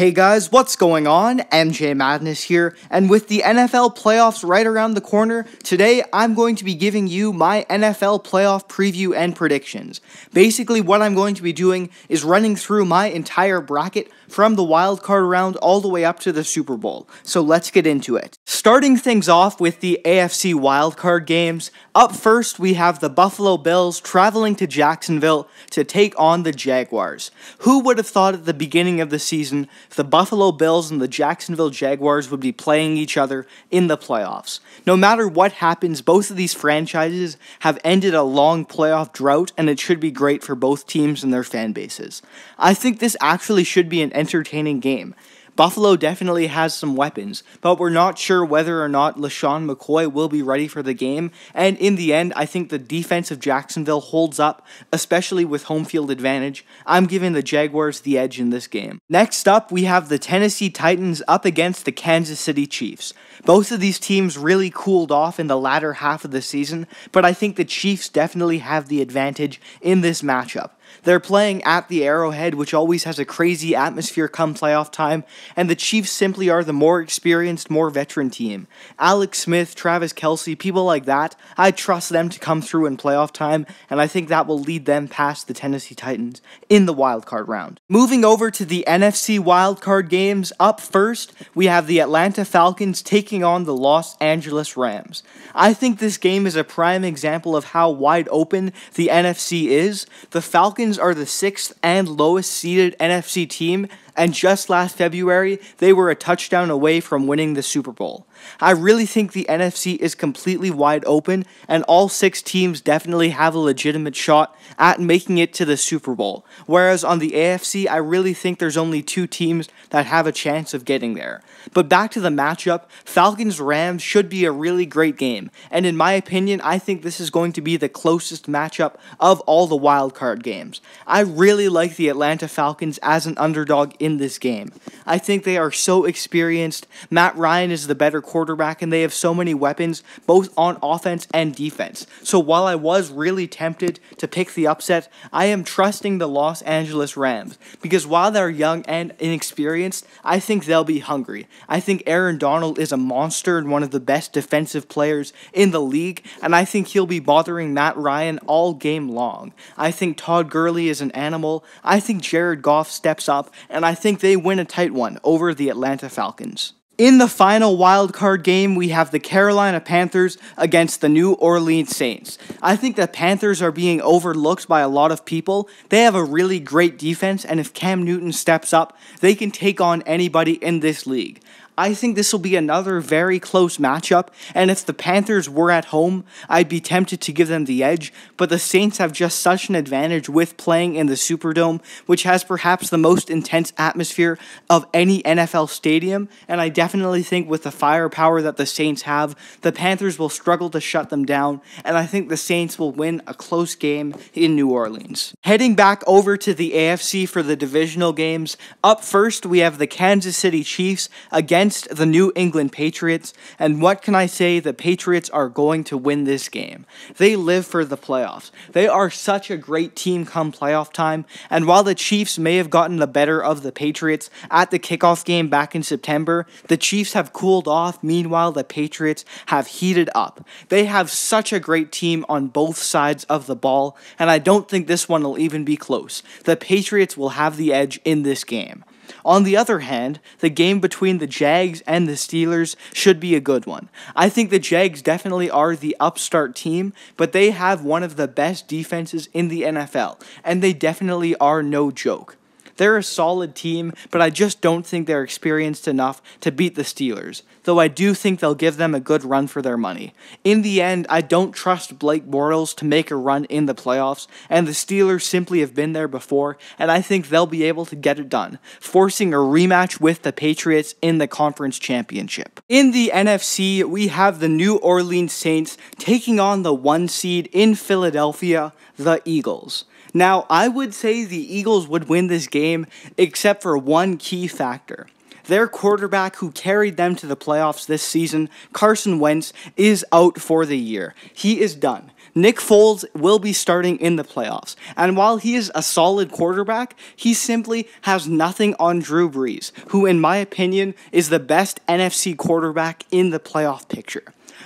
Hey guys, what's going on? MJ Madness here, and with the NFL playoffs right around the corner, today I'm going to be giving you my NFL playoff preview and predictions. Basically, what I'm going to be doing is running through my entire bracket from the wildcard round all the way up to the Super Bowl. So let's get into it. Starting things off with the AFC wildcard games, up first we have the Buffalo Bills traveling to Jacksonville to take on the Jaguars. Who would have thought at the beginning of the season the Buffalo Bills and the Jacksonville Jaguars would be playing each other in the playoffs? No matter what happens, both of these franchises have ended a long playoff drought, and it should be great for both teams and their fan bases. I think this actually should be an entertaining game. Buffalo definitely has some weapons, but we're not sure whether or not LeSean McCoy will be ready for the game, and in the end, I think the defense of Jacksonville holds up, especially with home field advantage. I'm giving the Jaguars the edge in this game. Next up, we have the Tennessee Titans up against the Kansas City Chiefs. Both of these teams really cooled off in the latter half of the season, but I think the Chiefs definitely have the advantage in this matchup. They're playing at the Arrowhead, which always has a crazy atmosphere come playoff time, and the Chiefs simply are the more experienced, more veteran team. Alex Smith, Travis Kelce, people like that, I trust them to come through in playoff time, and I think that will lead them past the Tennessee Titans in the wildcard round. Moving over to the NFC wildcard games, up first, we have the Atlanta Falcons taking on the Los Angeles Rams. I think this game is a prime example of how wide open the NFC is. The Falcons are the 6th and lowest seeded NFC team, and just last February, they were a touchdown away from winning the Super Bowl. I really think the NFC is completely wide open, and all 6 teams definitely have a legitimate shot at making it to the Super Bowl. Whereas on the AFC, I really think there's only 2 teams that have a chance of getting there. But back to the matchup, Falcons-Rams should be a really great game, and in my opinion, I think this is going to be the closest matchup of all the wildcard games. I really like the Atlanta Falcons as an underdog in this game. I think they are so experienced. Matt Ryan is the better quarterback, and they have so many weapons, both on offense and defense. So while I was really tempted to pick the upset, I am trusting the Los Angeles Rams, because while they're young and inexperienced, I think they'll be hungry. I think Aaron Donald is a monster and one of the best defensive players in the league, and I think he'll be bothering Matt Ryan all game long. I think Todd Gurley is an animal. I think Jared Goff steps up, and I think they win a tight one over the Atlanta Falcons. In the final wildcard game, we have the Carolina Panthers against the New Orleans Saints. I think the Panthers are being overlooked by a lot of people. They have a really great defense, and if Cam Newton steps up, they can take on anybody in this league. I think this will be another very close matchup, and if the Panthers were at home, I'd be tempted to give them the edge, but the Saints have just such an advantage with playing in the Superdome, which has perhaps the most intense atmosphere of any NFL stadium, and I definitely think with the firepower that the Saints have, the Panthers will struggle to shut them down, and I think the Saints will win a close game in New Orleans. Heading back over to the AFC for the divisional games, up first we have the Kansas City Chiefs against the New England Patriots, and what can I say? The Patriots are going to win this game. They live for the playoffs. They are such a great team come playoff time, and while the Chiefs may have gotten the better of the Patriots at the kickoff game back in September, the Chiefs have cooled off. Meanwhile, the Patriots have heated up. They have such a great team on both sides of the ball, and I don't think this one will even be close. The Patriots will have the edge in this game. On the other hand, the game between the Jags and the Steelers should be a good one. I think the Jags definitely are the upstart team, but they have one of the best defenses in the NFL, and they definitely are no joke. They're a solid team, but I just don't think they're experienced enough to beat the Steelers, though I do think they'll give them a good run for their money. In the end, I don't trust Blake Bortles to make a run in the playoffs, and the Steelers simply have been there before, and I think they'll be able to get it done, forcing a rematch with the Patriots in the conference championship. In the NFC, we have the New Orleans Saints taking on the 1 seed in Philadelphia, the Eagles. Now, I would say the Eagles would win this game, except for one key factor. Their quarterback who carried them to the playoffs this season, Carson Wentz, is out for the year. He is done. Nick Foles will be starting in the playoffs, and while he is a solid quarterback, he simply has nothing on Drew Brees, who in my opinion is the best NFC quarterback in the playoff picture.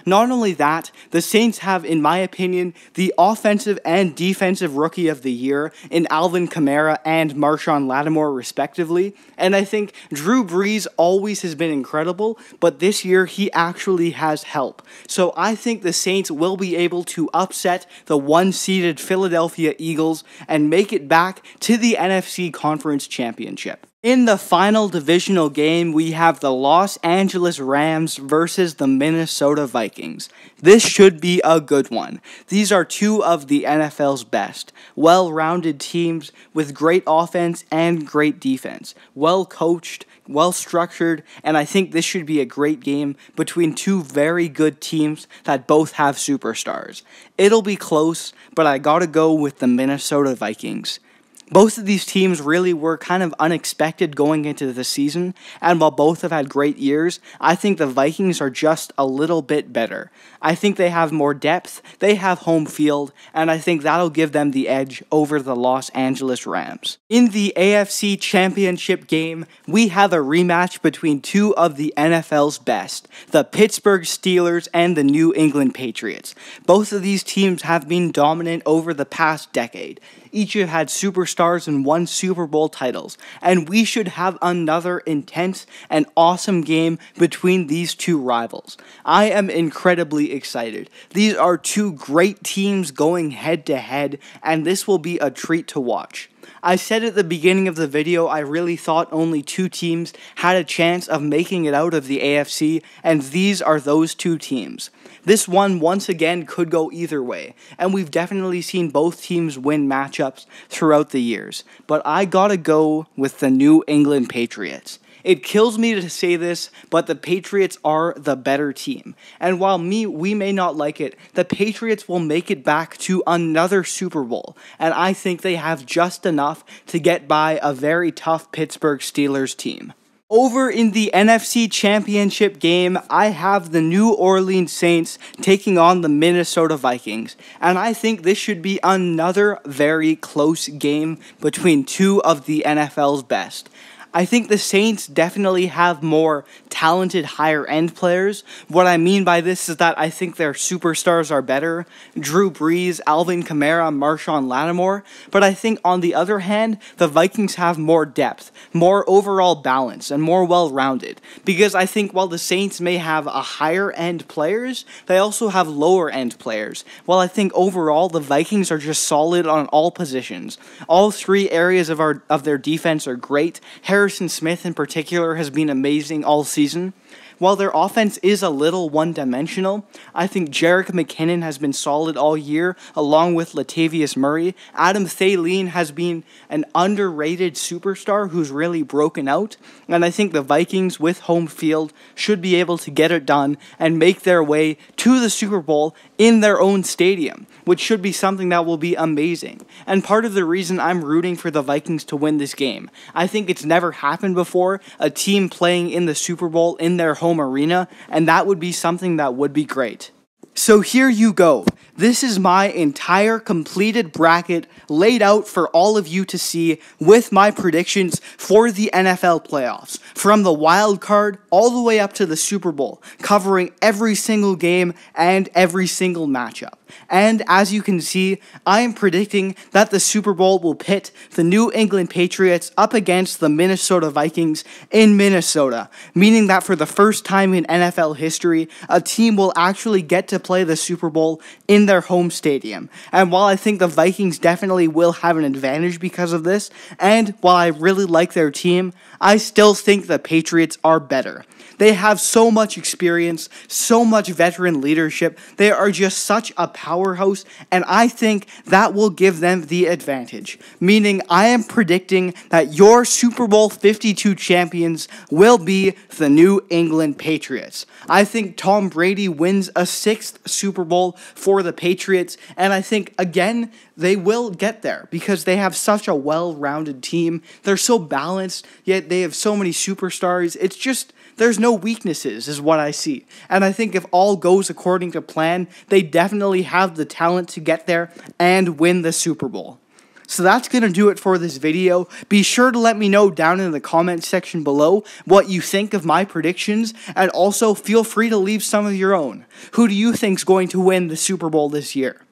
Not only that, the Saints have, in my opinion, the offensive and defensive rookie of the year in Alvin Kamara and Marshawn Lattimore, respectively. And I think Drew Brees always has been incredible, but this year he actually has help. So I think the Saints will be able to upset the one-seeded Philadelphia Eagles and make it back to the NFC Conference Championship. In the final divisional game, we have the Los Angeles Rams versus the Minnesota Vikings. This should be a good one. These are two of the NFL's best, well-rounded teams with great offense and great defense, well-coached, well-structured, and I think this should be a great game between two very good teams that both have superstars. It'll be close, but I gotta go with the Minnesota Vikings. Both of these teams really were kind of unexpected going into the season, and while both have had great years, I think the Vikings are just a little bit better. I think they have more depth, they have home field, and I think that'll give them the edge over the Los Angeles Rams. In the AFC Championship game, we have a rematch between two of the NFL's best, the Pittsburgh Steelers and the New England Patriots. Both of these teams have been dominant over the past decade. Each have had superstars and won Super Bowl titles, and we should have another intense and awesome game between these two rivals. I am incredibly excited. These are two great teams going head to head, and this will be a treat to watch. I said at the beginning of the video I really thought only two teams had a chance of making it out of the AFC, and these are those two teams. This one, once again, could go either way, and we've definitely seen both teams win matchups throughout the years, but I gotta go with the New England Patriots. It kills me to say this, but the Patriots are the better team. And while we may not like it, the Patriots will make it back to another Super Bowl. And I think they have just enough to get by a very tough Pittsburgh Steelers team. Over in the NFC Championship game, I have the New Orleans Saints taking on the Minnesota Vikings, and I think this should be another very close game between two of the NFL's best. I think the Saints definitely have more talented higher-end players. What I mean by this is that I think their superstars are better, Drew Brees, Alvin Kamara, Marshawn Lattimore, but I think on the other hand, the Vikings have more depth, more overall balance, and more well-rounded, because I think while the Saints may have a higher-end players, they also have lower-end players, while I think overall the Vikings are just solid on all positions. All three areas of their defense are great. Harrison Smith in particular has been amazing all season. While their offense is a little one-dimensional, I think Jerick McKinnon has been solid all year, along with Latavius Murray. Adam Thielen has been an underrated superstar who's really broken out, and I think the Vikings, with home field, should be able to get it done and make their way to the Super Bowl in their own stadium, which should be something that will be amazing. And part of the reason I'm rooting for the Vikings to win this game, I think it's never happened before, a team playing in the Super Bowl in their home arena, and that would be something that would be great. So here you go. This is my entire completed bracket laid out for all of you to see with my predictions for the NFL playoffs, from the wild card all the way up to the Super Bowl, covering every single game and every single matchup. And as you can see, I am predicting that the Super Bowl will pit the New England Patriots up against the Minnesota Vikings in Minnesota, meaning that for the first time in NFL history, a team will actually get to play the Super Bowl in their home stadium. And while I think the Vikings definitely will have an advantage because of this, and while I really like their team, I still think the Patriots are better. They have so much experience, so much veteran leadership. They are just such a powerhouse, and I think that will give them the advantage. Meaning, I am predicting that your Super Bowl 52 champions will be the New England Patriots. I think Tom Brady wins a 6th Super Bowl for the Patriots, and I think, again, they will get there because they have such a well-rounded team. They're so balanced, yet they have so many superstars. It's just, there's no weaknesses is what I see. And I think if all goes according to plan, they definitely have the talent to get there and win the Super Bowl. So that's going to do it for this video. Be sure to let me know down in the comment section below what you think of my predictions, and also feel free to leave some of your own. Who do you think's going to win the Super Bowl this year?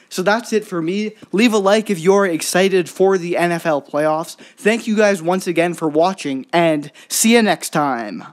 So that's it for me. Leave a like if you're excited for the NFL playoffs. Thank you guys once again for watching, and see you next time.